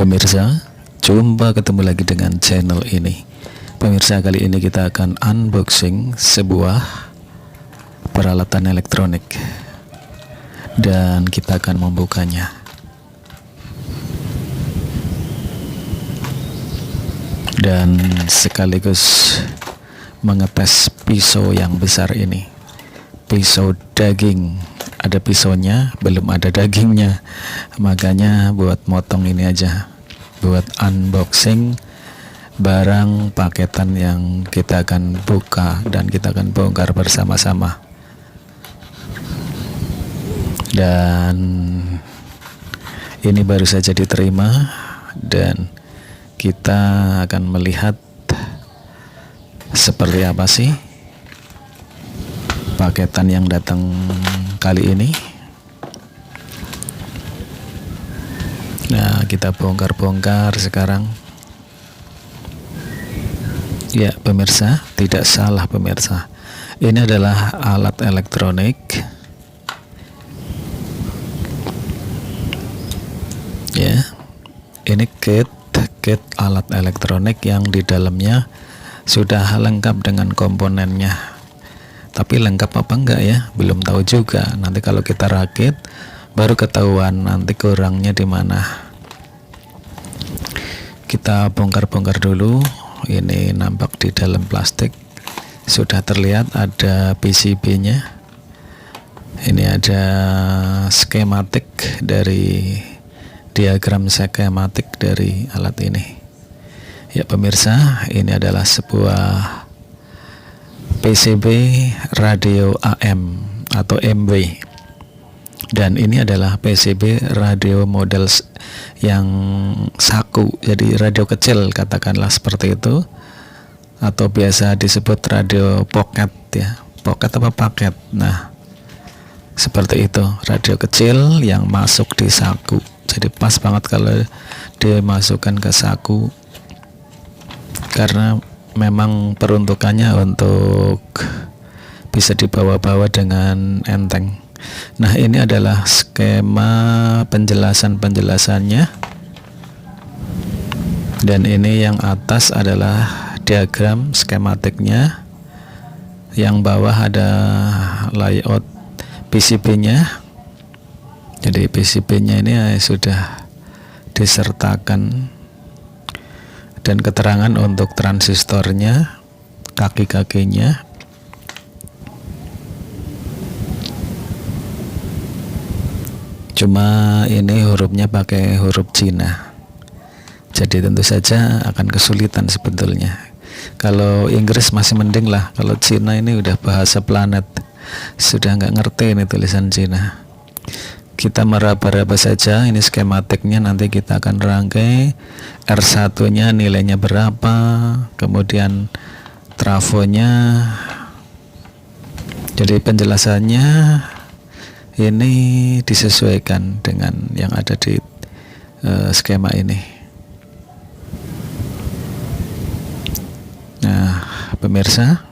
Pemirsa, jumpa ketemu lagi dengan channel ini. Pemirsa, kali ini kita akan unboxing sebuah peralatan elektronik dan kita akan membukanya. Dan sekaligus mengetes pisau yang besar ini. Pisau daging. Ada pisaunya, belum ada dagingnya. Makanya buat motong ini aja, buat unboxing barang paketan yang kita akan buka dan kita akan bongkar bersama-sama. Dan ini baru saja diterima dan kita akan melihat seperti apa sih paketan yang datang kali ini. Nah, kita bongkar-bongkar sekarang. Ya, pemirsa, tidak salah pemirsa. Ini adalah alat elektronik. Ya, ini kit alat elektronik yang di dalamnya sudah lengkap dengan komponennya. Tapi lengkap apa enggak ya? Belum tahu juga. Nanti kalau kita rakit baru ketahuan nanti kurangnya di mana. Kita bongkar-bongkar dulu. Ini nampak di dalam plastik. Sudah terlihat ada PCB-nya. Ini ada skematik dari diagram skematik dari alat ini. Ya pemirsa, ini adalah sebuah PCB radio AM atau MW, dan ini adalah PCB radio model yang saku, jadi radio kecil katakanlah seperti itu, atau biasa disebut radio pocket ya, pocket apa paket. Nah seperti itu, radio kecil yang masuk di saku, jadi pas banget kalau dimasukkan ke saku karena memang peruntukannya untuk bisa dibawa-bawa dengan enteng. Nah, ini adalah skema penjelasannya, dan ini yang atas adalah diagram skematiknya, yang bawah ada layout PCB-nya. Jadi PCB-nya ini sudah disertakan dan keterangan untuk transistornya, kaki-kakinya. Cuma ini hurufnya pakai huruf Cina, jadi tentu saja akan kesulitan sebetulnya. Kalau Inggris masih mending lah, kalau Cina ini udah bahasa planet, sudah nggak ngerti ini tulisan Cina. Kita meraba-raba saja, ini skematiknya, nanti kita akan rangkai R1 nya nilainya berapa, kemudian trafonya. Jadi penjelasannya ini disesuaikan dengan yang ada di skema ini. Nah pemirsa,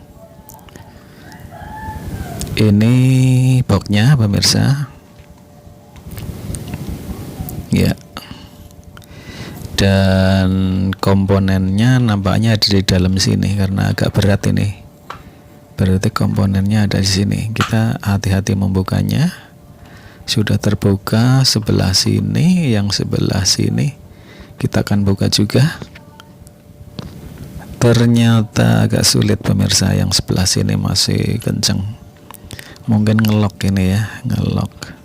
ini boxnya pemirsa. Ya, dan komponennya nampaknya ada di dalam sini karena agak berat ini. Berarti komponennya ada di sini. Kita hati-hati membukanya. Sudah terbuka sebelah sini, yang sebelah sini kita akan buka juga. Ternyata agak sulit pemirsa, yang sebelah sini masih kenceng. Mungkin ngelok ini ya, ngelok.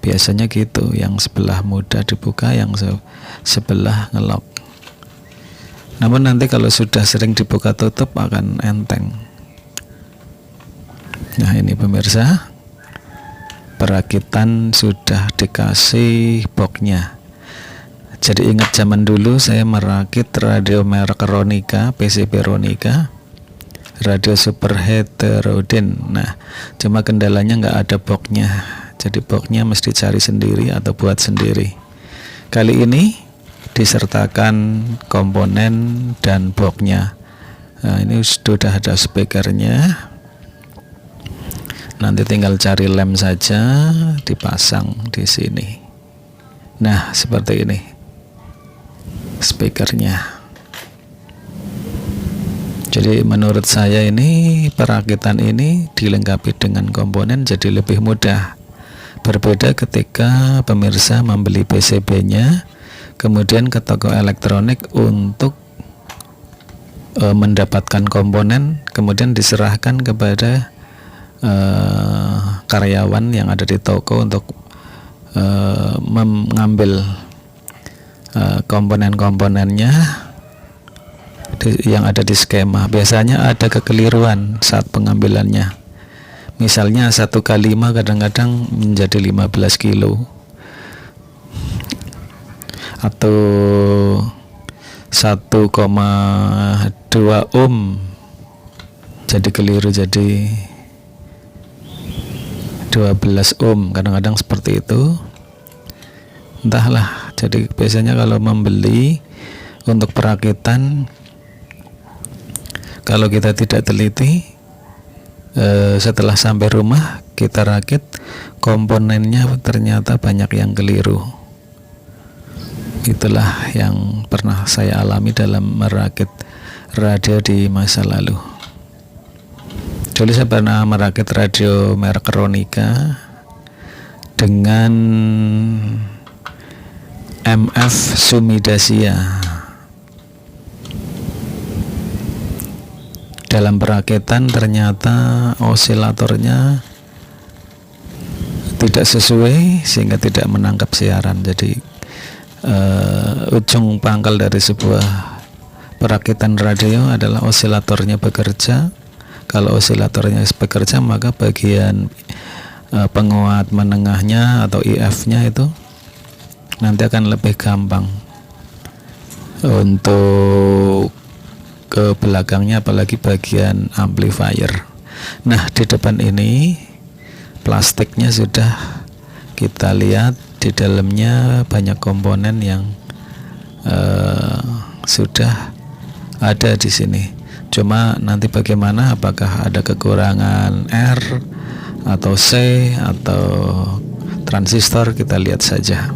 Biasanya gitu, yang sebelah mudah dibuka, yang sebelah ngelok. Namun nanti kalau sudah sering dibuka tutup akan enteng. Nah ini pemirsa, perakitan sudah dikasih boxnya. Jadi ingat zaman dulu saya merakit radio merek Ronica, PCB Ronica, radio super heterodyne. Nah cuma kendalanya nggak ada boxnya. Jadi boxnya mesti cari sendiri atau buat sendiri. Kali ini disertakan komponen dan boxnya. Nah, ini sudah ada speakernya. Nanti tinggal cari lem saja, dipasang di sini. Nah, seperti ini. speakernya. Jadi menurut saya ini perakitan ini dilengkapi dengan komponen jadi lebih mudah. Berbeda ketika pemirsa membeli PCB-nya kemudian ke toko elektronik untuk mendapatkan komponen, kemudian diserahkan kepada karyawan yang ada di toko untuk mengambil komponen-komponennya yang ada di skema. Biasanya ada kekeliruan saat pengambilannya. Misalnya 1 kali 5 kadang-kadang menjadi 15 kilo atau 1,2 ohm jadi keliru jadi 12 ohm, kadang-kadang seperti itu. Entahlah. Jadi biasanya kalau membeli untuk perakitan, kalau kita tidak teliti, setelah sampai rumah kita rakit, komponennya ternyata banyak yang keliru. Itulah yang pernah saya alami dalam merakit radio di masa lalu. Dulu saya pernah merakit radio merek Ronica dengan MF Sumidasia. Dalam perakitan ternyata osilatornya tidak sesuai sehingga tidak menangkap siaran. Jadi ujung pangkal dari sebuah perakitan radio adalah osilatornya bekerja. Kalau osilatornya bekerja maka bagian penguat menengahnya atau IF-nya itu nanti akan lebih gampang untuk ke belakangnya, apalagi bagian amplifier. Nah, di depan ini plastiknya sudah kita lihat, di dalamnya banyak komponen yang sudah ada di sini. Cuma nanti bagaimana, apakah ada kekurangan R atau C atau transistor, kita lihat saja.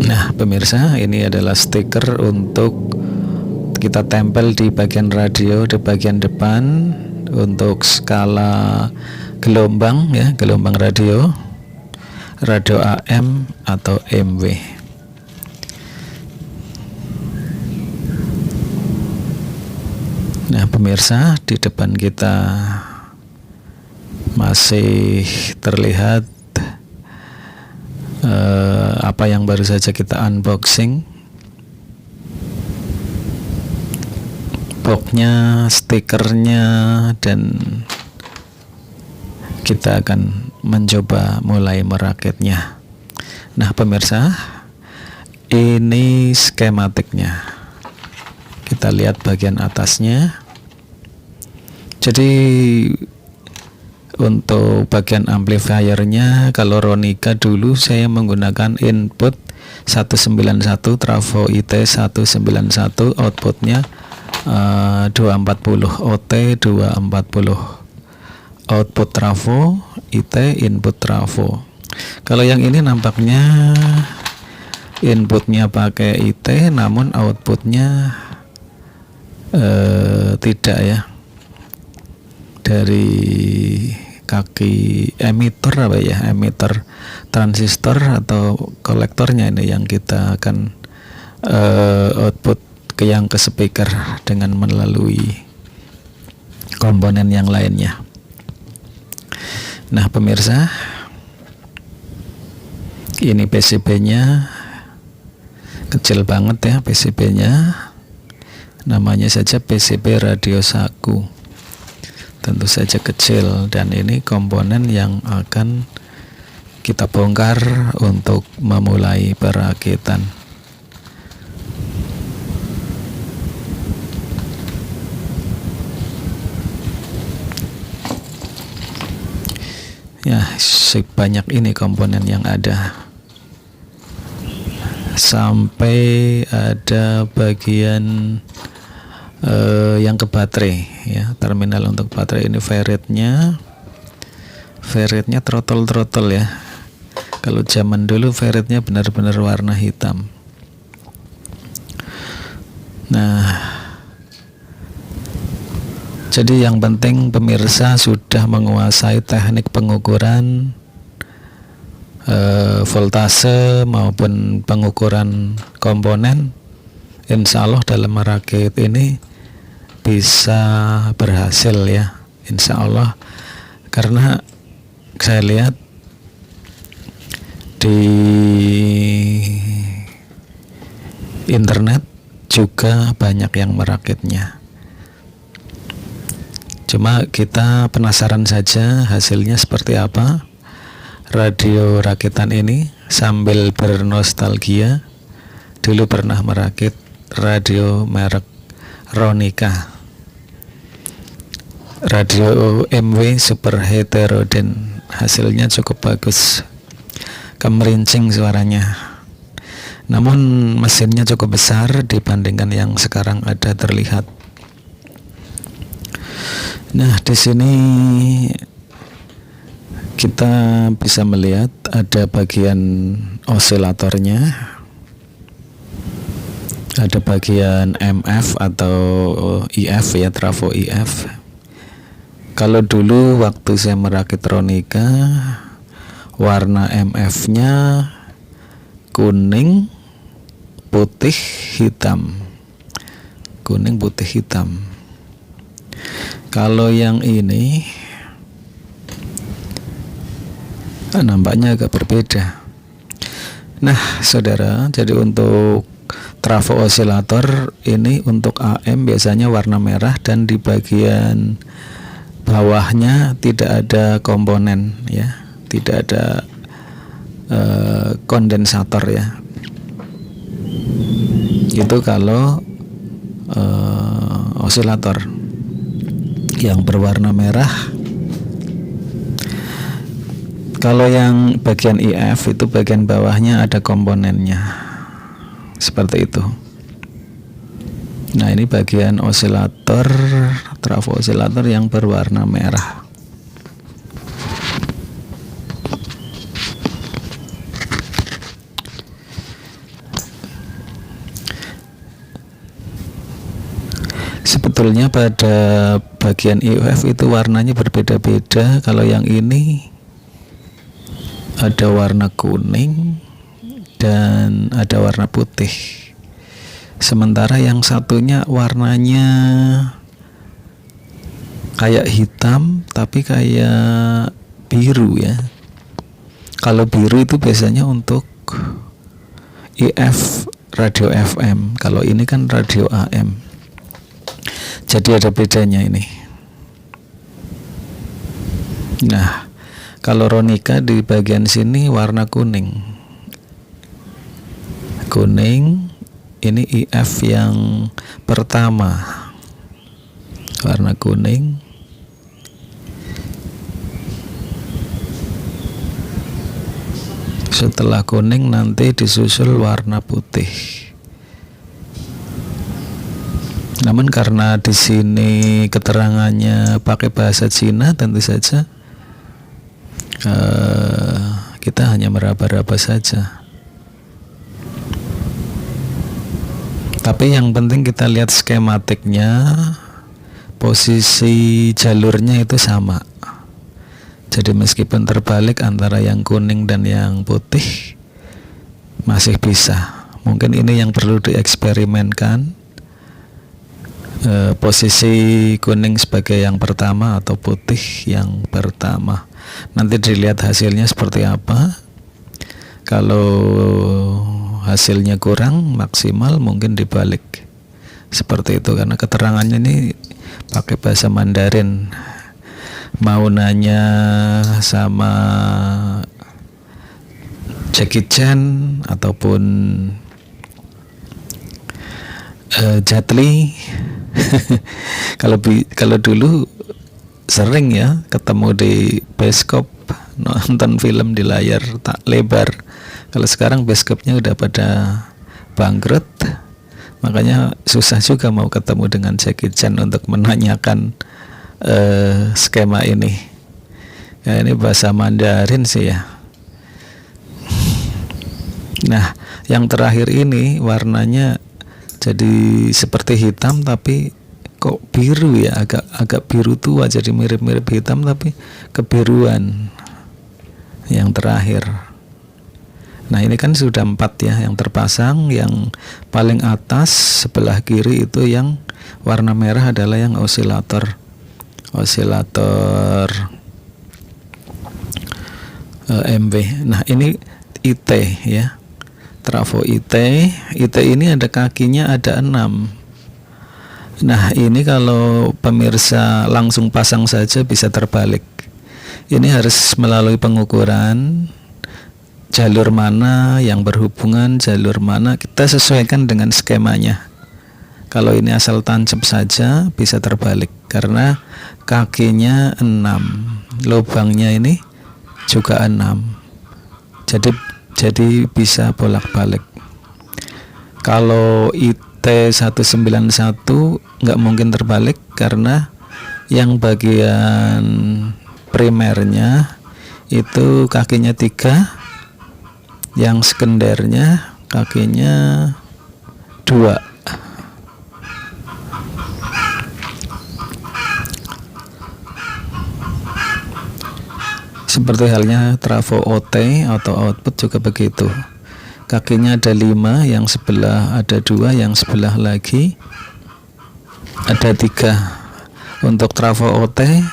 Nah, pemirsa, ini adalah stiker untuk kita tempel di bagian radio, di bagian depan untuk skala gelombang ya, gelombang radio AM atau MW. Nah, pemirsa, di depan kita masih terlihat apa yang baru saja kita unboxing, boxnya, stikernya, dan kita akan mencoba mulai merakitnya. Nah, pemirsa, ini skematiknya. Kita lihat bagian atasnya. Jadi untuk bagian amplifiernya, kalau Ronica dulu saya menggunakan input 191 trafo IT 191, outputnya 240 OT 240, output trafo IT, input trafo. Kalau yang ini nampaknya inputnya pakai IT namun outputnya tidak ya, dari kaki emitter apa ya, emitter transistor atau kolektornya ini yang kita akan output ke speaker dengan melalui komponen yang lainnya. Nah, pemirsa, ini PCB-nya kecil banget ya, PCB-nya namanya saja PCB radio saku, tentu saja kecil, dan ini komponen yang akan kita bongkar untuk memulai perakitan. Ya, sebanyak ini komponen yang ada, sampai ada bagian yang ke baterai ya, terminal untuk baterai. Ini ferritnya throttle ya, Kalau zaman dulu ferritnya benar-benar warna hitam. Nah, jadi yang penting pemirsa sudah menguasai teknik pengukuran voltase maupun pengukuran komponen, insya Allah dalam merakit ini bisa berhasil ya, insya Allah. Karena saya lihat di internet juga banyak yang merakitnya. Cuma kita penasaran saja hasilnya seperti apa. Radio rakitan ini sambil bernostalgia, dulu pernah merakit radio merek Ronica, radio MW super heteroden. Hasilnya cukup bagus, kemerincing suaranya. Namun mesinnya cukup besar dibandingkan yang sekarang ada terlihat. Nah, di sini kita bisa melihat ada bagian osilatornya, ada bagian MF atau IF ya, trafo IF. Kalau dulu waktu saya merakit Ronica, warna MF-nya kuning, putih, hitam. Kuning, putih, hitam. Kalau yang ini nampaknya agak berbeda. Nah, saudara, jadi untuk trafo osilator ini untuk AM biasanya warna merah dan di bagian bawahnya tidak ada komponen ya, tidak ada kondensator ya. Itu kalau osilator yang berwarna merah. Kalau yang bagian IF itu bagian bawahnya ada komponennya, seperti itu. Nah, ini bagian osilator, trafo osilator yang berwarna merah. Sebetulnya pada bagian IF itu warnanya berbeda-beda. Kalau yang ini ada warna kuning dan ada warna putih. Sementara yang satunya warnanya kayak hitam tapi kayak biru ya. Kalau biru itu biasanya untuk IF radio FM. Kalau ini kan radio AM. Jadi ada bedanya ini. Nah, kalau Ronica di bagian sini warna kuning. Kuning, ini IF yang pertama. Warna kuning. Setelah kuning nanti disusul warna putih. Namun karena di sini keterangannya pakai bahasa Cina, tentu saja kita hanya meraba-raba saja. Tapi yang penting kita lihat skematiknya, posisi jalurnya itu sama. Jadi meskipun terbalik antara yang kuning dan yang putih, masih bisa. Mungkin ini yang perlu dieksperimenkan. Posisi kuning sebagai yang pertama atau putih yang pertama. Nanti dilihat hasilnya seperti apa. Kalau hasilnya kurang maksimal mungkin dibalik seperti itu, karena keterangannya ini pakai bahasa Mandarin. Mau nanya sama Jackie Chan ataupun Jet Li kalau dulu sering ya ketemu di bioskop, nonton film di layar tak lebar. Kalau sekarang bioskopnya udah pada bangkrut, makanya susah juga mau ketemu dengan Jackie Chan untuk menanyakan skema ini. Ya, ini bahasa Mandarin sih ya. Nah, yang terakhir ini warnanya jadi seperti hitam tapi kok biru ya, agak biru tua, jadi mirip-mirip hitam tapi kebiruan yang terakhir. Nah, ini kan sudah 4 ya yang terpasang. Yang paling atas sebelah kiri itu yang warna merah adalah yang osilator MW. Nah, ini IT ya, trafo IT ini ada kakinya ada 6. Nah, ini kalau pemirsa langsung pasang saja bisa terbalik. Ini harus melalui pengukuran jalur mana yang berhubungan, jalur mana kita sesuaikan dengan skemanya. Kalau ini asal tancap saja bisa terbalik karena kakinya 6, lubangnya ini juga 6. Jadi bisa bolak-balik. Kalau IT191 nggak mungkin terbalik karena yang bagian primernya itu kakinya 3, yang sekundernya kakinya 2. Seperti halnya trafo OT atau output juga begitu. Kakinya ada 5, yang sebelah ada 2, yang sebelah lagi ada 3. Untuk trafo OT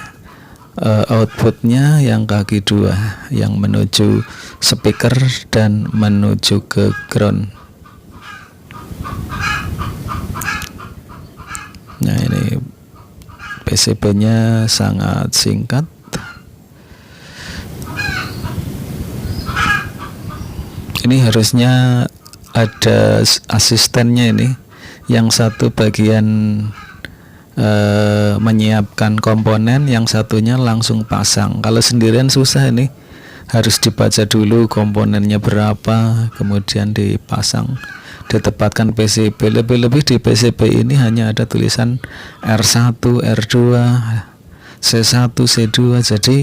outputnya yang kaki 2 yang menuju speaker dan menuju ke ground. Nah, ini PCB-nya sangat singkat. Ini harusnya ada asistennya ini, yang satu bagian menyiapkan komponen, yang satunya langsung pasang. Kalau sendirian susah, ini harus dibaca dulu komponennya berapa, kemudian dipasang, ditempatkan PCB. Lebih-lebih di PCB ini hanya ada tulisan R1, R2, C1, C2, jadi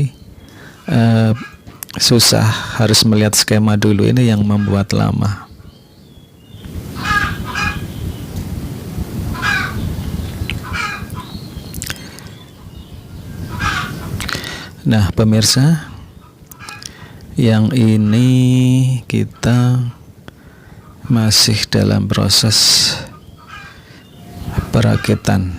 susah, harus melihat skema dulu. Ini yang membuat lama. Nah, pemirsa, yang ini kita masih dalam proses perakitan.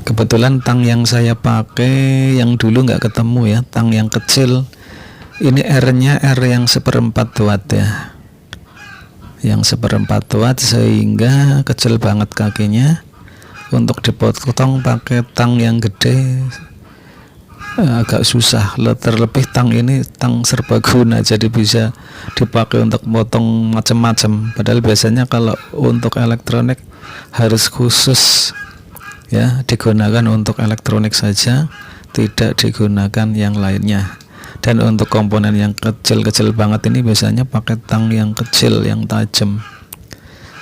Kebetulan tang yang saya pakai yang dulu nggak ketemu ya, tang yang kecil. Ini R-nya R yang 1/4 watt ya, yang 1/4 watt, sehingga kecil banget kakinya. Untuk dipotong pakai tang yang gede agak susah. Terlebih tang ini tang serbaguna, jadi bisa dipakai untuk potong macam-macam. Padahal biasanya kalau untuk elektronik harus khusus ya, digunakan untuk elektronik saja, tidak digunakan yang lainnya. Dan untuk komponen yang kecil-kecil banget ini biasanya pakai tang yang kecil, yang tajam.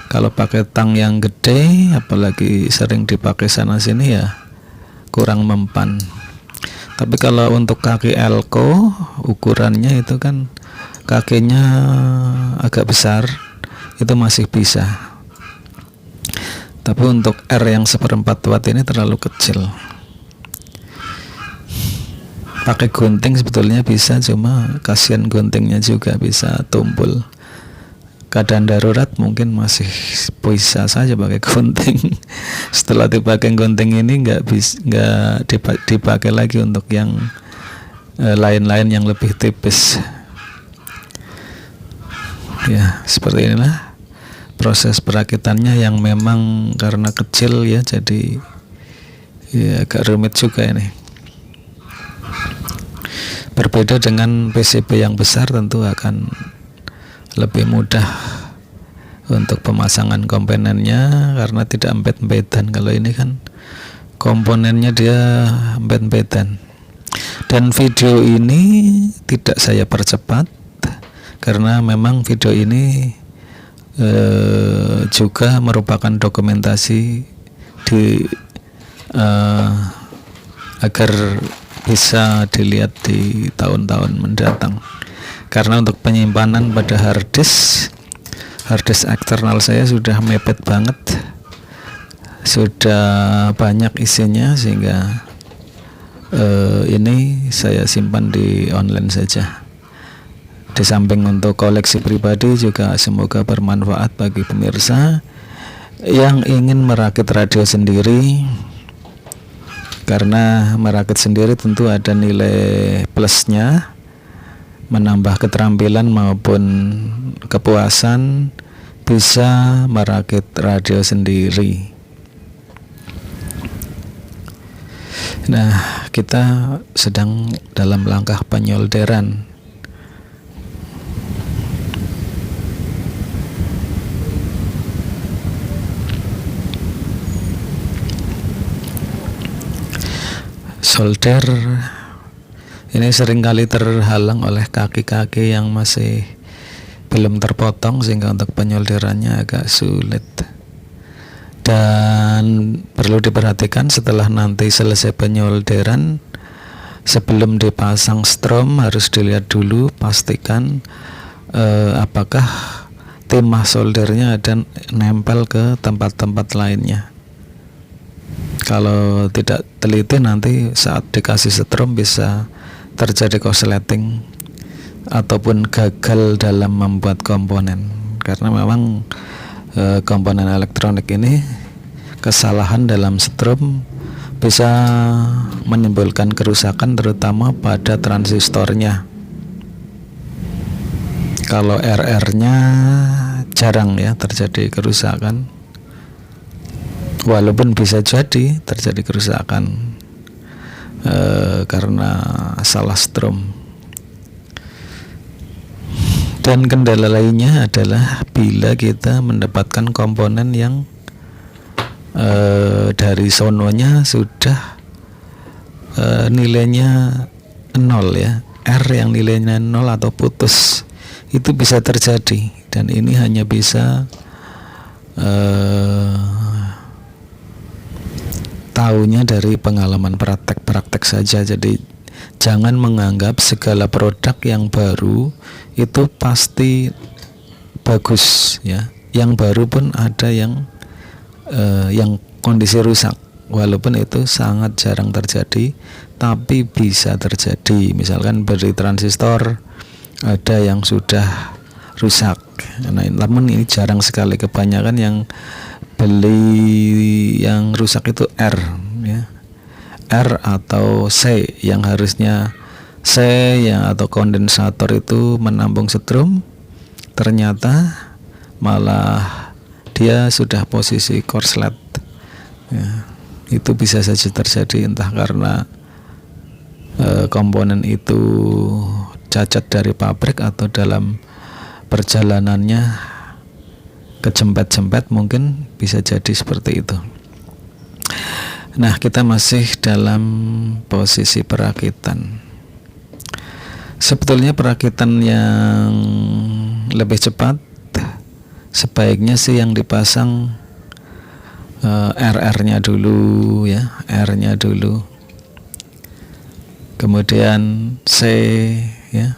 Kalau pakai tang yang gede, apalagi sering dipakai sana sini, ya kurang mempan. Tapi kalau untuk kaki elko, ukurannya itu kan kakinya agak besar, itu masih bisa. Tapi untuk R yang 1/4 watt ini terlalu kecil. Pakai gunting sebetulnya bisa, cuma kasihan guntingnya juga bisa tumpul. Keadaan darurat mungkin masih bisa saja pakai gunting. Setelah dipakai gunting ini nggak dipakai lagi untuk yang lain-lain yang lebih tipis. Ya, seperti inilah proses perakitannya yang memang karena kecil ya, jadi ya agak rumit juga ini. Berbeda dengan PCB yang besar, tentu akan lebih mudah untuk pemasangan komponennya karena tidak empet-empetan. Kalau ini kan komponennya dia empet-empetan. Dan video ini tidak saya percepat karena memang video ini juga merupakan dokumentasi di agar bisa dilihat di tahun-tahun mendatang. Karena untuk penyimpanan pada hard disk eksternal saya sudah mepet banget, sudah banyak isinya, sehingga ini saya simpan di online saja. Di samping untuk koleksi pribadi juga semoga bermanfaat bagi pemirsa yang ingin merakit radio sendiri, karena merakit sendiri tentu ada nilai plusnya, menambah keterampilan maupun kepuasan bisa merakit radio sendiri. Nah, kita sedang dalam langkah penyolderan. Solder ini seringkali terhalang oleh kaki-kaki yang masih belum terpotong, sehingga untuk penyolderannya agak sulit. Dan perlu diperhatikan setelah nanti selesai penyolderan, sebelum dipasang strom harus dilihat dulu, pastikan apakah timah soldernya ada nempel ke tempat-tempat lainnya. Kalau tidak teliti, nanti saat dikasih strom bisa terjadi korsleting ataupun gagal dalam membuat komponen, karena memang komponen elektronik ini kesalahan dalam strom bisa menimbulkan kerusakan, terutama pada transistornya. Kalau RR-nya jarang ya terjadi kerusakan, walaupun bisa jadi terjadi kerusakan karena salah strom. Dan kendala lainnya adalah bila kita mendapatkan komponen yang dari sononya sudah nilainya 0 ya, R yang nilainya 0 atau putus, itu bisa terjadi. Dan ini hanya bisa tahunya dari pengalaman praktek saja. Jadi jangan menganggap segala produk yang baru itu pasti bagus ya. Yang baru pun ada yang kondisi rusak, walaupun itu sangat jarang terjadi, tapi bisa terjadi. Misalkan dari transistor ada yang sudah rusak. Nah, namun ini jarang sekali. Kebanyakan yang beli yang rusak itu R ya, R atau C, yang harusnya C yang atau kondensator itu menampung strom, ternyata malah dia sudah posisi korslet ya. Itu bisa saja terjadi entah karena komponen itu cacat dari pabrik atau dalam perjalanannya kejempet-jempet, mungkin bisa jadi seperti itu. Nah, kita masih dalam posisi perakitan. Sebetulnya perakitan yang lebih cepat sebaiknya sih yang dipasang RR-nya dulu ya, R-nya dulu. Kemudian C ya,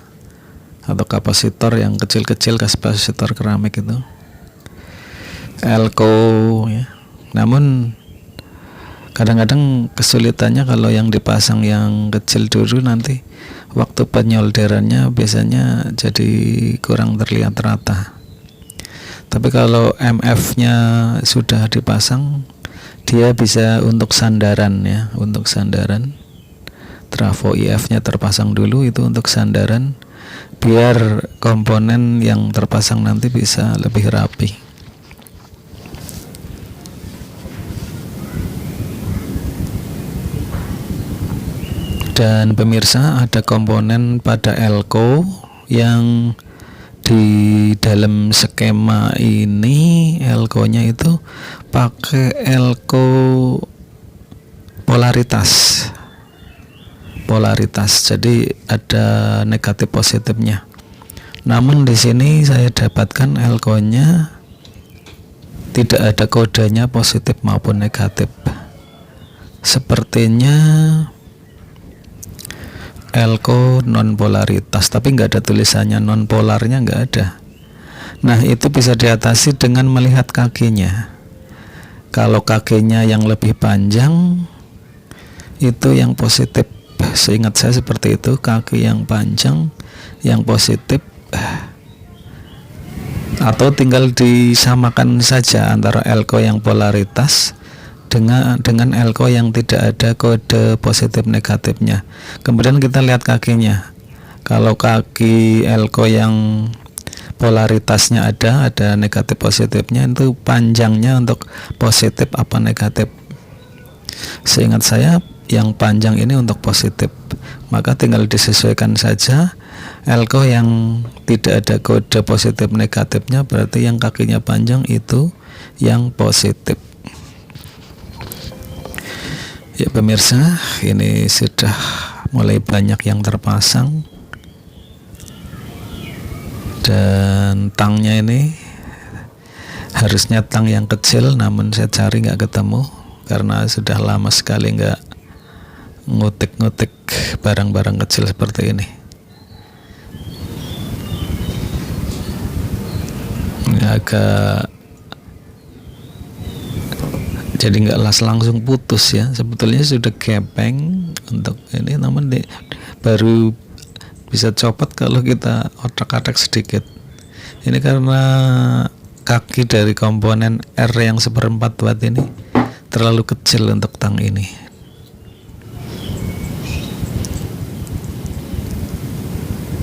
atau kapasitor yang kecil-kecil, kapasitor keramik itu. Elko ya. Namun kadang-kadang kesulitannya kalau yang dipasang yang kecil dulu, nanti waktu penyolderannya biasanya jadi kurang terlihat rata. Tapi kalau MF-nya sudah dipasang, dia bisa untuk sandaran ya, untuk sandaran. Trafo IF-nya terpasang dulu, itu untuk sandaran, biar komponen yang terpasang nanti bisa lebih rapi. Dan pemirsa, ada komponen pada elko yang di dalam skema ini, elko-nya itu pakai elko polaritas. Jadi ada negatif positifnya. Namun di sini saya dapatkan elko-nya tidak ada kodenya positif maupun negatif. Sepertinya elko non polaritas, tapi nggak ada tulisannya non polarnya, nggak ada. Nah, itu bisa diatasi dengan melihat kakinya. Kalau kakinya yang lebih panjang itu yang positif. Seingat saya seperti itu, kaki yang panjang yang positif. Atau tinggal disamakan saja antara elko yang polaritas dengan elko yang tidak ada kode positif negatifnya. Kemudian kita lihat kakinya. Kalau kaki elko yang polaritasnya ada negatif positifnya, itu panjangnya untuk positif apa negatif. Seingat saya yang panjang ini untuk positif, maka tinggal disesuaikan saja. Elko yang tidak ada kode positif negatifnya berarti yang kakinya panjang itu yang positif. Ya pemirsa, ini sudah mulai banyak yang terpasang, dan tangnya ini harusnya tang yang kecil, namun saya cari nggak ketemu karena sudah lama sekali nggak ngutik-ngutik barang-barang kecil seperti ini. Ini agak jadi nggak langsung putus ya, sebetulnya sudah gepeng untuk ini, namun baru bisa copot kalau kita otak-atak sedikit. Ini karena kaki dari komponen R yang 1/4 watt ini terlalu kecil untuk tang ini.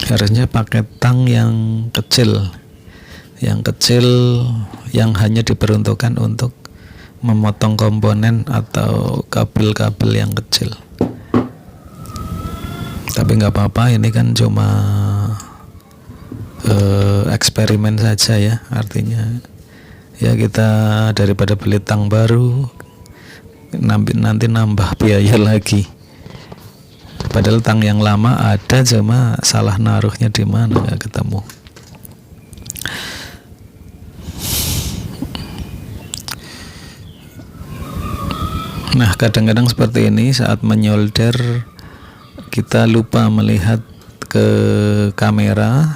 Harusnya pakai tang yang kecil yang hanya diperuntukkan untuk memotong komponen atau kabel-kabel yang kecil. Tapi nggak apa-apa, ini kan cuma eksperimen saja ya. Artinya ya kita daripada beli tang baru nanti nambah biaya lagi. Padahal tang yang lama ada, cuma salah naruhnya di mana nggak ketemu. Nah, kadang-kadang seperti ini saat menyolder kita lupa melihat ke kamera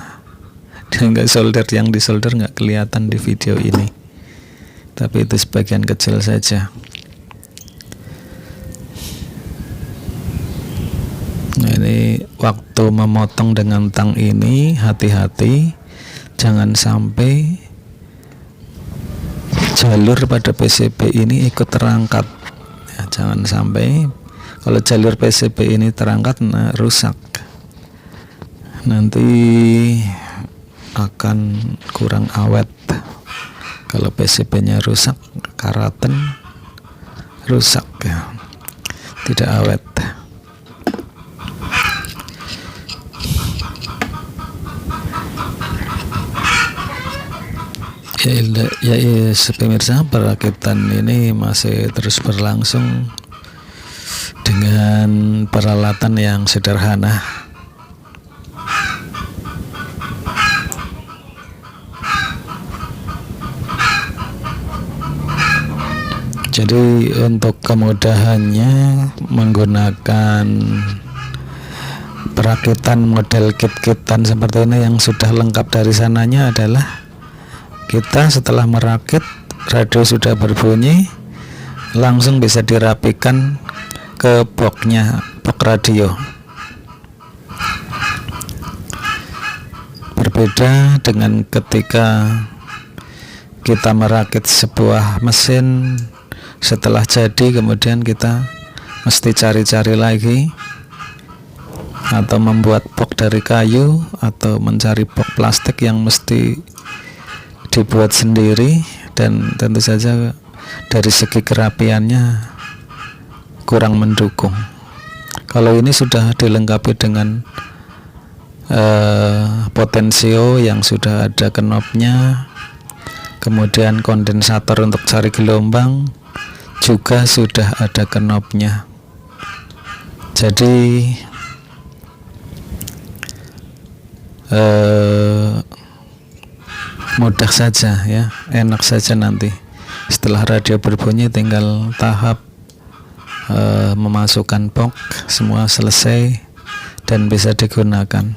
dan nggak solder, yang disolder nggak kelihatan di video ini, tapi itu sebagian kecil saja. Nah, ini waktu memotong dengan tang ini hati-hati, jangan sampai jalur pada PCB ini ikut terangkat. Jangan sampai kalau jalur PCB ini terangkat, rusak, nanti akan kurang awet. Kalau PCB-nya rusak, karaten rusak ya, tidak awet. Ya, pemirsa, perakitan ini masih terus berlangsung dengan peralatan yang sederhana. Jadi untuk kemudahannya menggunakan perakitan model kit-kitan seperti ini yang sudah lengkap dari sananya adalah kita setelah merakit, radio sudah berbunyi, langsung bisa dirapikan ke boxnya, box radio. Berbeda dengan ketika kita merakit sebuah mesin, setelah jadi kemudian kita mesti cari-cari lagi, atau membuat box dari kayu, atau mencari box plastik yang mesti dibuat sendiri, dan tentu saja dari segi kerapiannya kurang mendukung. Kalau ini sudah dilengkapi dengan potensio yang sudah ada knobnya, kemudian kondensator untuk cari gelombang juga sudah ada knobnya. Jadi mudah saja ya, enak saja. Nanti setelah radio berbunyi tinggal tahap memasukkan box, semua selesai, dan bisa digunakan.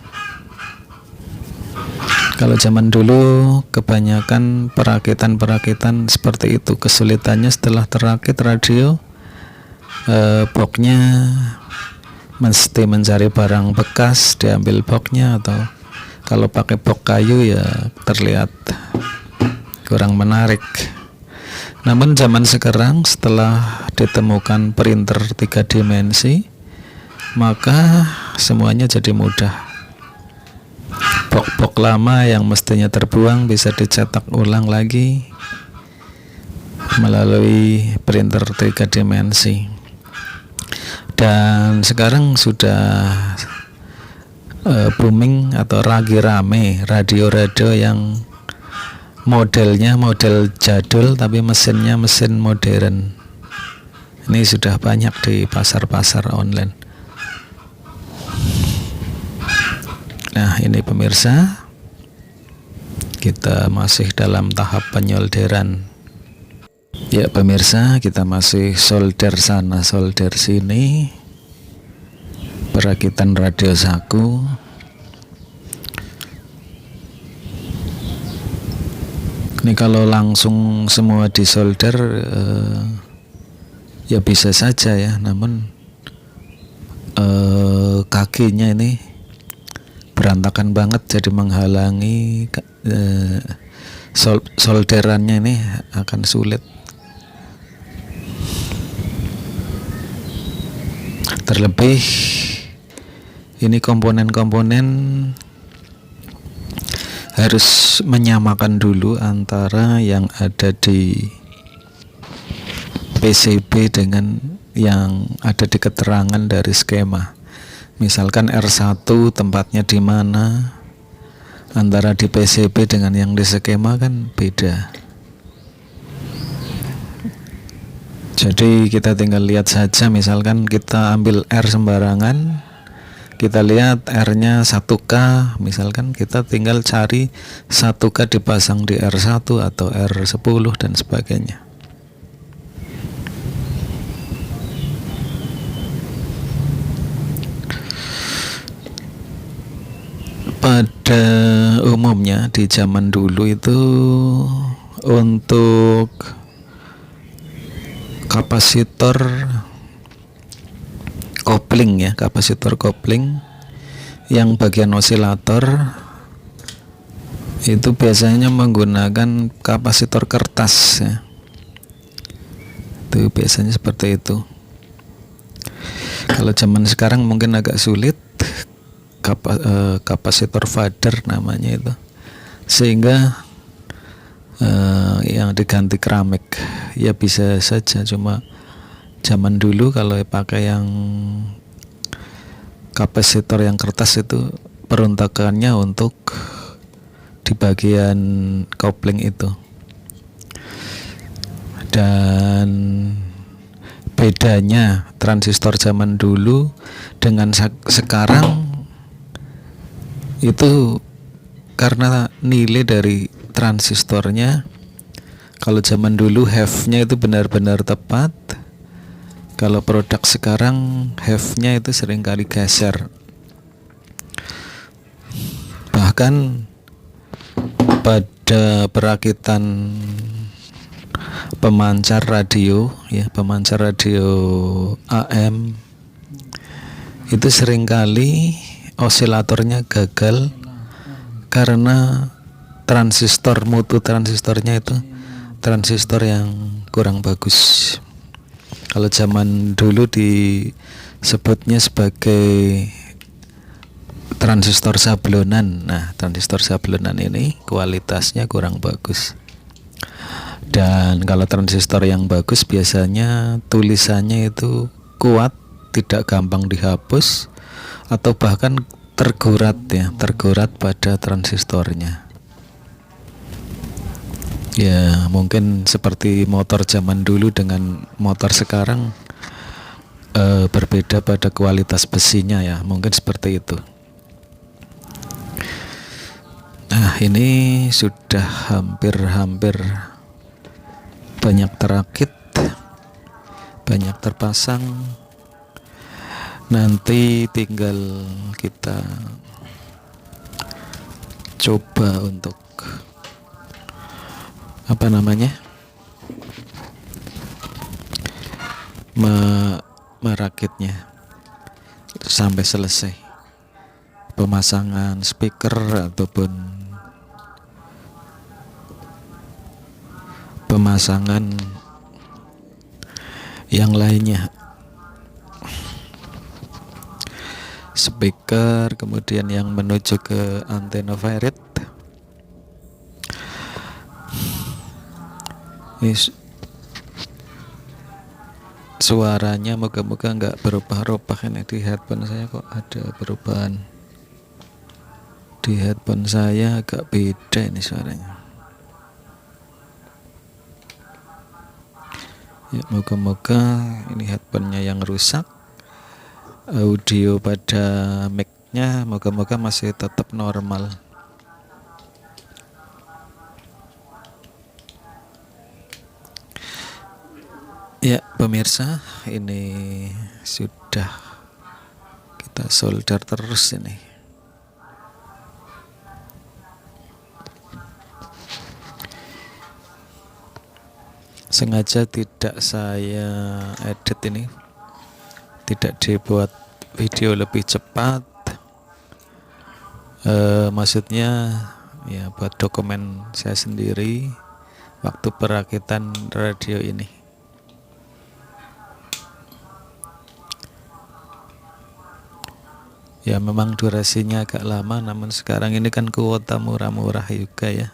Kalau zaman dulu kebanyakan perakitan seperti itu. Kesulitannya setelah terakit radio, boxnya mesti mencari barang bekas, diambil boxnya, atau kalau pakai box kayu ya terlihat kurang menarik. Namun zaman sekarang setelah ditemukan printer 3 dimensi, maka semuanya jadi mudah. Box lama yang mestinya terbuang bisa dicetak ulang lagi melalui printer 3 dimensi. Dan sekarang sudah booming atau lagi rame radio-radio yang modelnya model jadul tapi mesinnya mesin modern. Ini sudah banyak di pasar-pasar online. Nah, ini pemirsa, kita masih dalam tahap penyolderan. Ya pemirsa, kita masih solder sana solder sini, perakitan radio saku. Ini kalau langsung semua disolder ya bisa saja ya, namun kakinya ini berantakan banget, jadi menghalangi solderannya ini akan sulit. Terlebih ini komponen-komponen harus menyamakan dulu antara yang ada di PCB dengan yang ada di keterangan dari skema. Misalkan R1 tempatnya di mana, antara di PCB dengan yang di skema kan beda. Jadi kita tinggal lihat saja, misalkan kita ambil R sembarangan, kita lihat R-nya 1K, misalkan kita tinggal cari 1K dipasang di R1 atau R10 dan sebagainya. Pada umumnya di zaman dulu itu untuk kapasitor kopling ya, kapasitor kopling yang bagian osilator itu biasanya menggunakan kapasitor kertas ya. Itu biasanya seperti itu. Kalau zaman sekarang mungkin agak sulit, kapasitor fader namanya itu, sehingga yang diganti keramik ya bisa saja. Cuma zaman dulu kalau pakai yang kapasitor yang kertas itu peruntukannya untuk di bagian kopling itu. Dan bedanya transistor zaman dulu dengan sekarang itu karena nilai dari transistornya. Kalau zaman dulu have-nya itu benar-benar tepat. Kalau produk sekarang have-nya itu seringkali geser. Bahkan pada perakitan pemancar radio ya, pemancar radio AM itu seringkali osilatornya gagal karena mutu transistornya itu transistor yang kurang bagus. Kalau zaman dulu disebutnya sebagai transistor sablonan. Nah, transistor sablonan ini kualitasnya kurang bagus. Dan kalau transistor yang bagus biasanya tulisannya itu kuat, tidak gampang dihapus, atau bahkan tergurat pada transistornya. Ya mungkin seperti motor zaman dulu dengan motor sekarang berbeda pada kualitas besinya ya, mungkin seperti itu. Nah, ini sudah hampir banyak terakit, banyak terpasang. Nanti tinggal kita coba untuk merakitnya sampai selesai, pemasangan speaker ataupun pemasangan yang lainnya, speaker, kemudian yang menuju ke antena Fairet. Suaranya moga-moga nggak berubah-ubah. Ini di headphone saya kok ada perubahan. Di headphone saya agak beda ini suaranya. Ya, moga-moga ini headphone-nya yang rusak. Audio pada mic-nya moga-moga masih tetap normal. Ya pemirsa, ini sudah kita solder terus ini. Sengaja tidak saya edit ini, tidak dibuat video lebih cepat, maksudnya ya buat dokumen saya sendiri waktu perakitan radio ini. Ya memang durasinya agak lama, namun sekarang ini kan kuota murah-murah juga ya,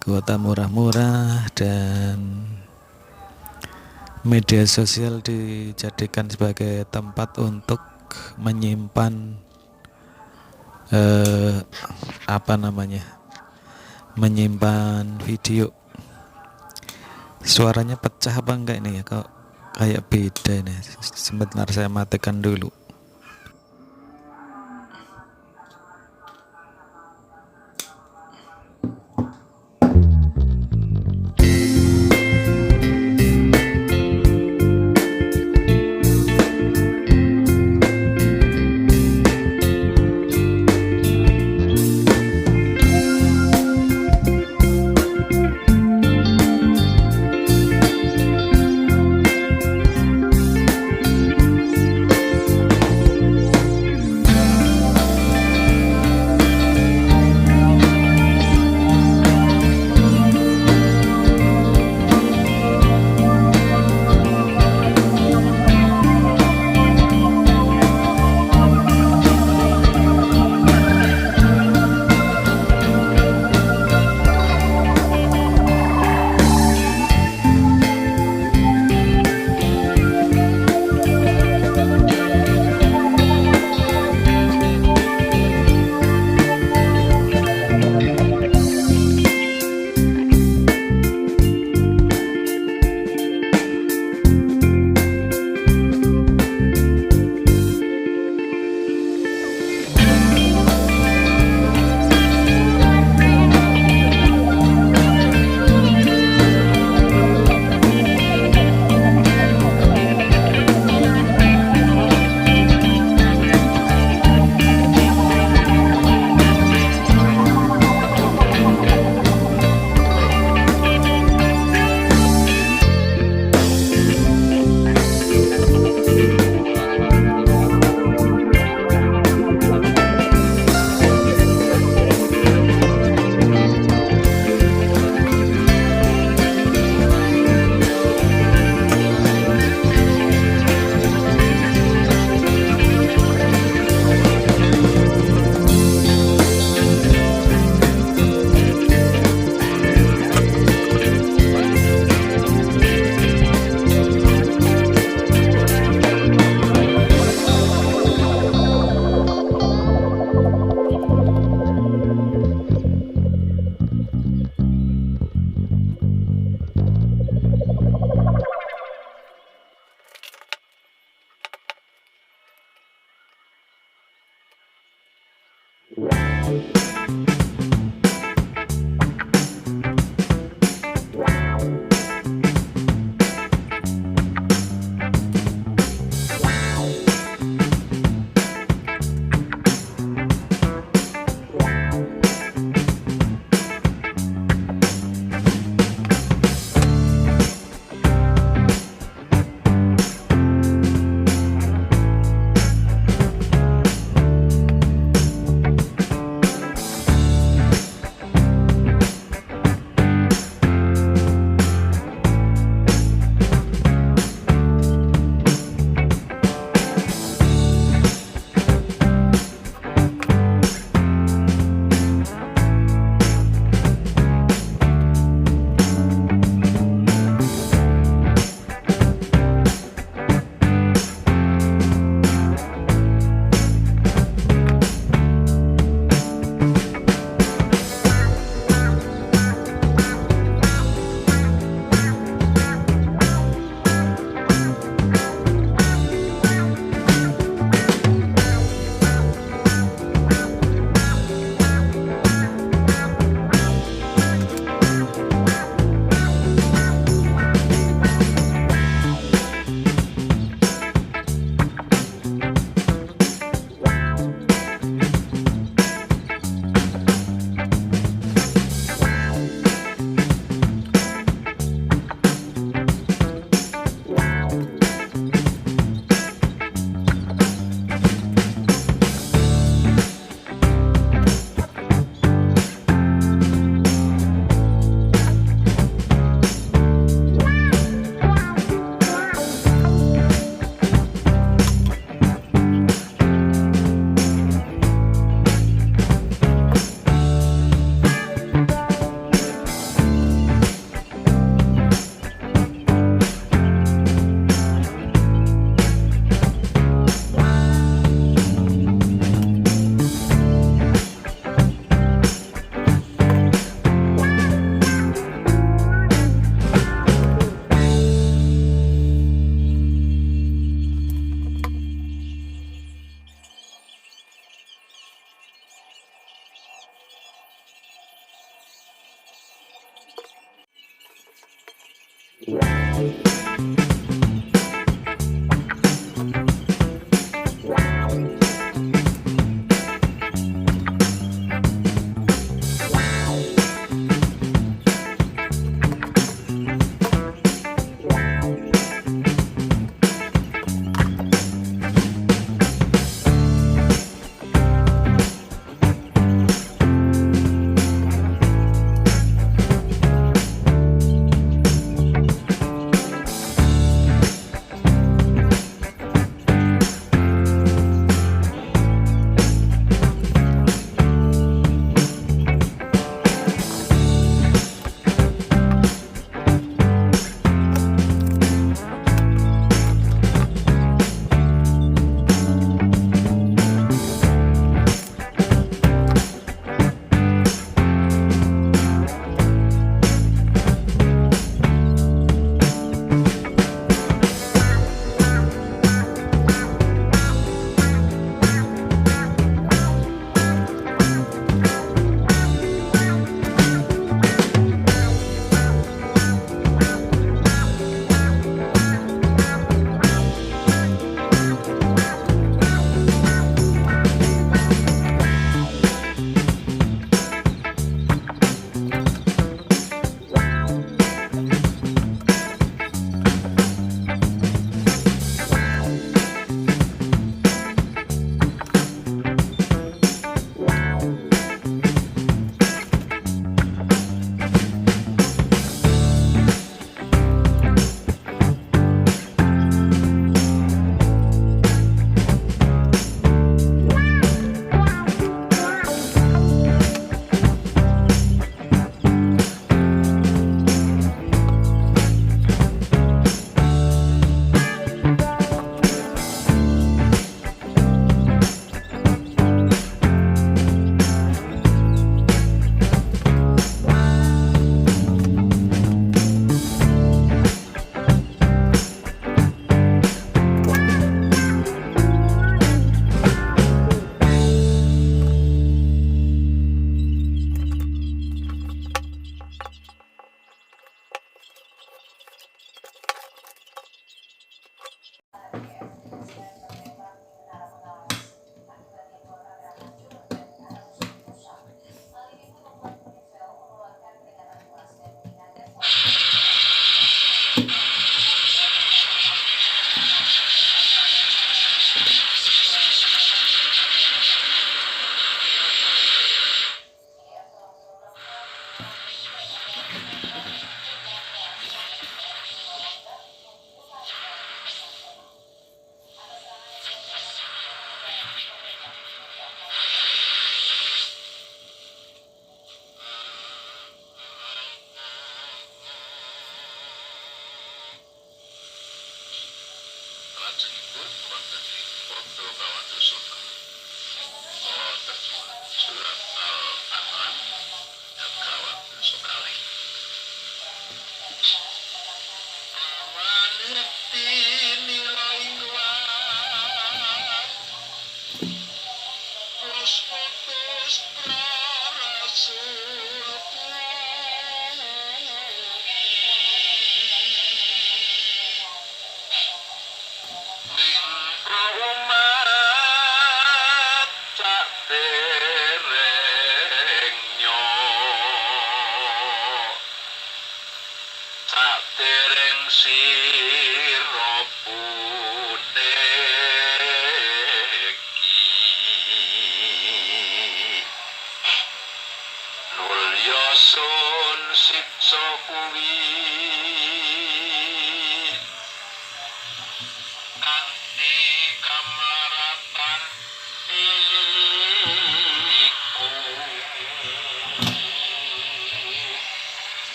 kuota murah-murah, dan media sosial dijadikan sebagai tempat untuk menyimpan menyimpan video. Suaranya pecah apa enggak ini ya, kok kayak beda ini. Sebentar saya matikan dulu.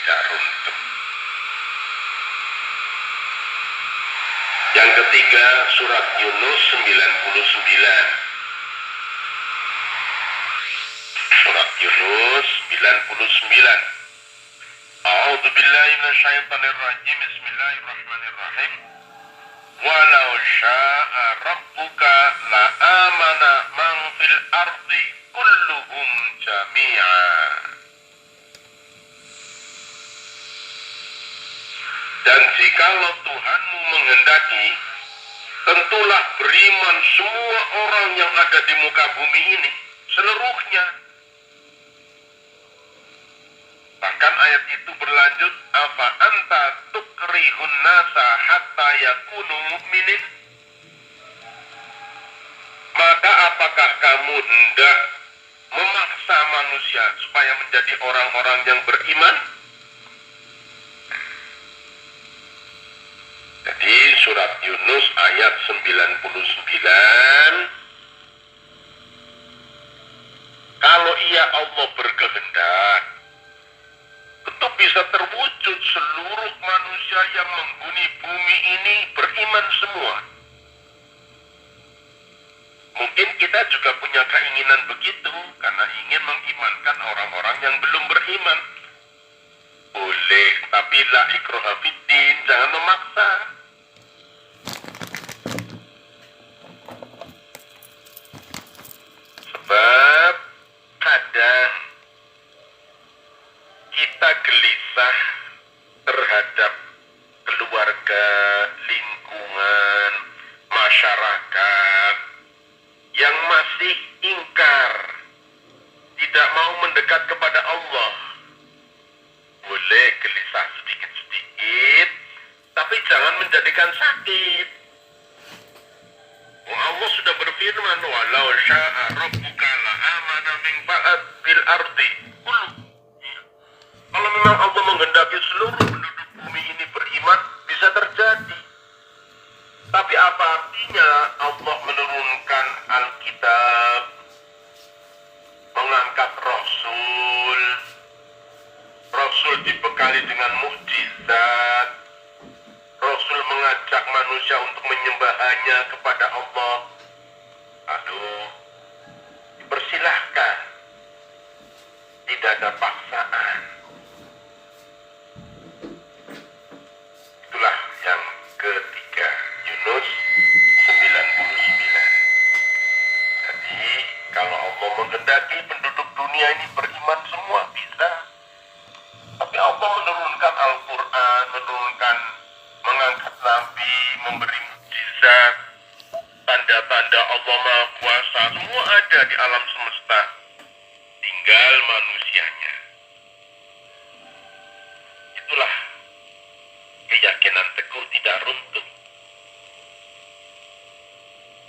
tidak runtuh. Yang ketiga, surat Yunus 99. Surat Yunus 99. A'udzu billahi minasyaitonir rajim. Bismillahirrahmanirrahim. Walau syaa rabbuka la amana man fil ardi kulluhum jami'a. Dan jikalau Tuhanmu menghendaki, tentulah beriman semua orang yang ada di muka bumi ini seluruhnya. Bahkan ayat itu berlanjut, afa anta tukrihun nasa hatta yakunu mu'minin. Maka apakah kamu hendak memaksa manusia supaya menjadi orang-orang yang beriman? Jadi surat Yunus ayat 99. Kalau ia Allah berkehendak, tentu bisa terwujud seluruh manusia yang menghuni bumi ini beriman semua. Mungkin kita juga punya keinginan begitu, karena ingin mengimankan orang-orang yang belum beriman. Boleh, tapi la ikraha fiddin, jangan memaksa. Sebab kadang kita gelisah terhadap keluarga, lingkungan, masyarakat yang masih ingkar, tidak mau mendekat kepada Allah. Boleh gelisah sedikit-sedikit, tapi jangan menjadikan sakit. Allah sudah berfirman, walau syaa rabbuka la amana min fil ardi kullu. Kalau memang Allah menghendaki seluruh penduduk bumi ini beriman, bisa terjadi. Tapi apa artinya Allah menurunkan Alkitab, mengangkat Rasul, Rasul dibekali dengan mukjizat, Rasul mengajak manusia untuk menyembah hanya kepada Allah. Aduh, dipersilahkan, tidak ada paksaan. Itulah yang ketiga, Yunus 99. Jadi kalau Allah menghendaki penduduk dunia ini beriman semua bisa. Tapi Allah menurunkan Al-Quran, mengangkat Nabi, memberi mukjizat, tanda-tanda Allah Maha Kuasa, semua ada di alam semesta. Tinggal manusianya. Itulah keyakinan teguh tidak runtuh.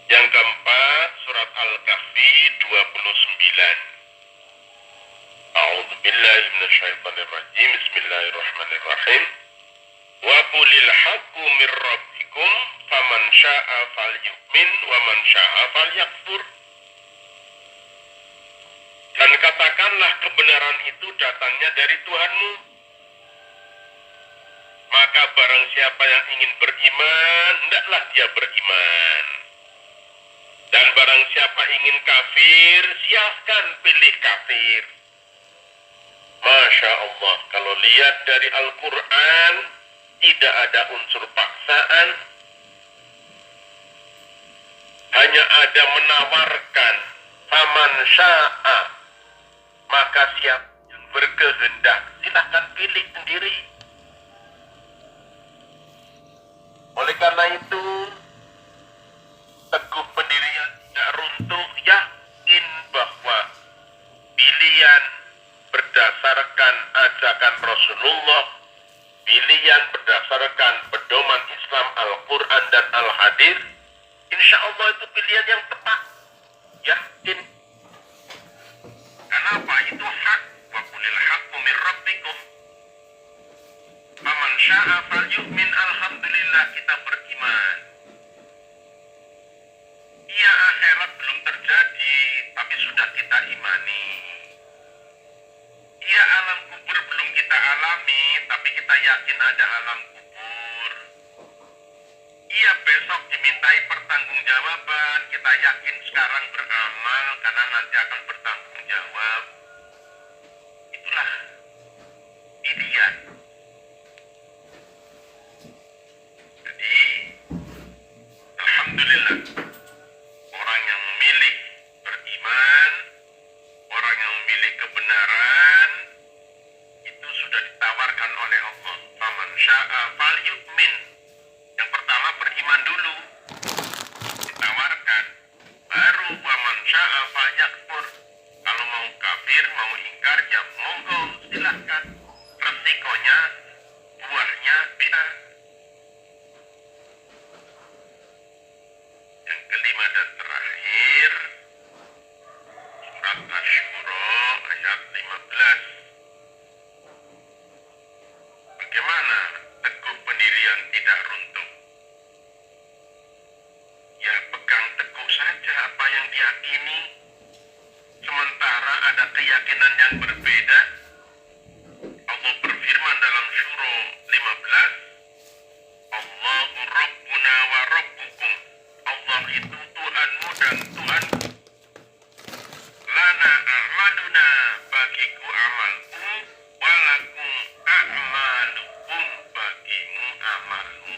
Yang keempat, surat Al-Kahfi 29. A'udzu billahi minasyaitonir rajim. Bismillahirrahmanirrahim. Wa qulil haqqu mir rabbikum faman syaa'a falyu'min wa man syaa'a falyakfur. Dan katakanlah kebenaran itu datangnya dari Tuhanmu. Maka barang siapa yang ingin beriman, hendaklah dia beriman. Dan barang siapa ingin kafir, silahkan pilih kafir. Masya Allah, kalau lihat dari Al-Quran, tidak ada unsur paksaan. Hanya ada menawarkan, faman sya'a, maka siapa yang berkehendak, silahkan pilih sendiri. Oleh karena itu, teguh pendirian tidak runtuh, yakin bahwa pilihan berdasarkan ajakan Rasulullah, pilihan berdasarkan pedoman Islam Al-Quran dan Al-Hadis, insya Allah itu pilihan yang tepat. Yakin. Kenapa? Itu hak. Wa qulil haqqu mir rabbikum. Faman syaa'a falyu'min. Alhamdulillah kita beriman. Iya, akhirat belum terjadi, tapi sudah kita imani. Iya, alam kubur belum kita alami, kita yakin ada alam kubur. Iya, besok dimintai pertanggungjawaban. Kita yakin sekarang beramal karena nanti akan bertanggung jawab. Itulah ideal. Jadi, alhamdulillah, orang yang memilih beriman, orang yang memilih kebenaran, itu sudah ditawarkan oleh Allah. Faman sya'a falyu'min. Yang pertama beriman dulu, ditawarkan. Baru waman sya'a falyakfur. Kalau mau kafir, mau ingkar, ya monggo, silahkan. Resikonya, buahnya beda. Yang kelima dan terakhir, surat Asy-Syura ayat 15. Bagaimana teguh pendirian tidak runtuh? Ya, pegang teguh saja apa yang diyakini. Sementara ada keyakinan yang berbeda. Allah berfirman dalam Syura 15, Allahu Rabbuna wa Rabbukum. Allah itu Tuhanmu dan Tuhanku. Lana a'maluna, bagiku amalku, walakum a'malukum, bagimu amalmu.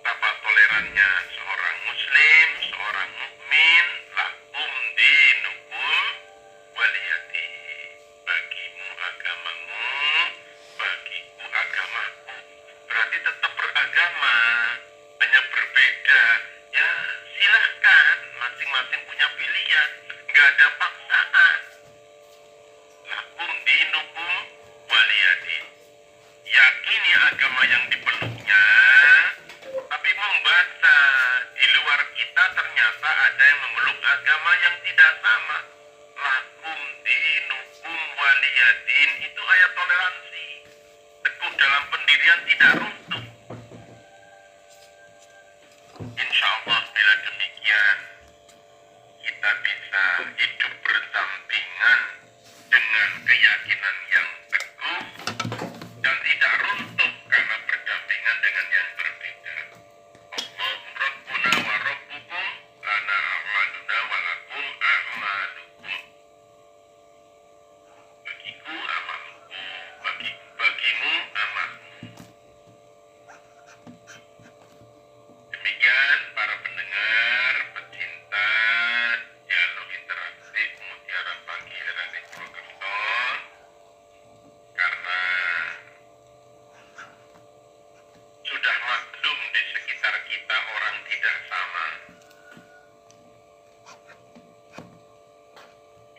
Betapa tolerannya seorang muslim, seorang mukmin. Lakum dinukum waliyati. Bagimu agamamu, bagiku agamaku. Berarti tetap beragama, hanya berbeda. Ya silahkan, masing-masing punya pilihan, nggak ada paksaan. Lakum dinukum waliyati. Yakini agama yang dipeluknya, tapi membaca di luar kita ternyata ada yang memeluk agama yang tidak sama. Lakum dinukum waliyadin, itu ayat toleransi. Teguh dalam pendirian tidak runtuh. Insya Allah bila demikian, kita bisa hidup berdampingan dengan keyakinan yang teguh dan tidak runtuh karena berdampingan dengan yang berbeda. Allahu Rabbuna wa Rabbukum, lana a'maluna wa lakum a'malukum. Bagiku amalku, bagimu amalmu. Demikian para pendengar, pecinta dialog interaktif Mutiara Pagi Radio Purwokerto. Karena sudah maklum di sekitar kita orang tidak sama.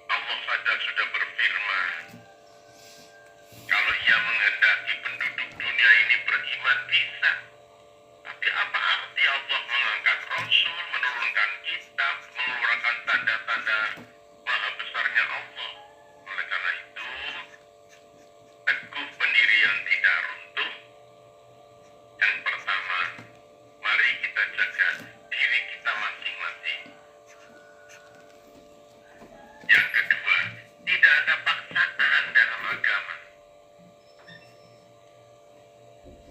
Allah saja sudah berfirman, kalau Ia menghendaki penduduk dunia ini beriman bisa. Tapi apa arti Allah mengangkat Rasul, menurunkan kitab, mengeluarkan tanda-tanda maha besarnya Allah? Oleh karena itu, teguh pendirian tidak runtuh. Yang pertama, mari kita jaga diri kita masing-masing. Yang kedua, tidak ada paksaan dalam agama.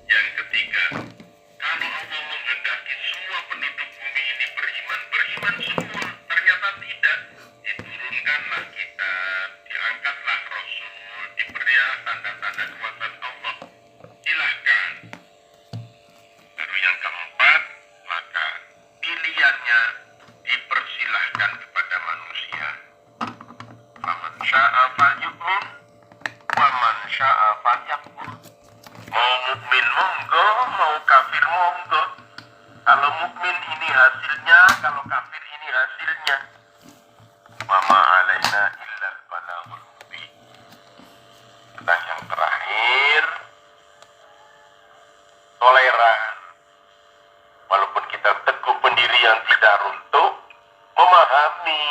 Yang ketiga, kalau Allah menghendaki semua penduduk bumi ini beriman, beriman semua. Ternyata tidak. Diturunkanlah kitab, diangkatlah Rasul, diberi tanda-tanda kekuasaan Allah. Silahkan. Baru yang keempat, maka pilihannya dipersilahkan kepada manusia. Faman sya'a falyu'min, wa man sya'a falyakfur. Mau mukmin monggo, mau kafir monggo. Kalau mukmin ini hasilnya, kalau kafir ini hasilnya. Wa ma 'alaina illal balaghul mubin. Dan yang terakhir, toleran. Walaupun kita teguh pendirian tidak runtuh, memahami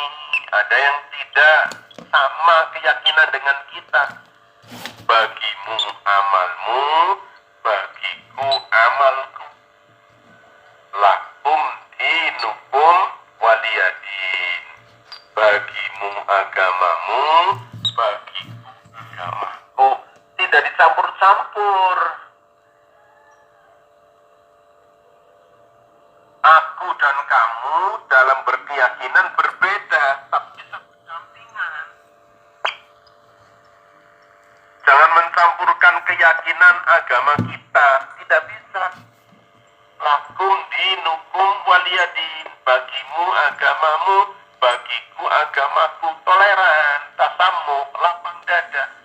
ada yang tidak sama keyakinan dengan kita. Bagimu amalmu, bagiku amalku. Lakum dinukum waliyadin. Bagimu agamamu, bagiku agama. campur. Aku dan kamu dalam berkeyakinan berbeda, tapi bisa berdampingan. Jangan mencampurkan keyakinan agama kita, tidak bisa. Lakum dinukum waliyadin, bagimu agamamu, bagiku agamaku, toleran, tasamuh, lapang dada.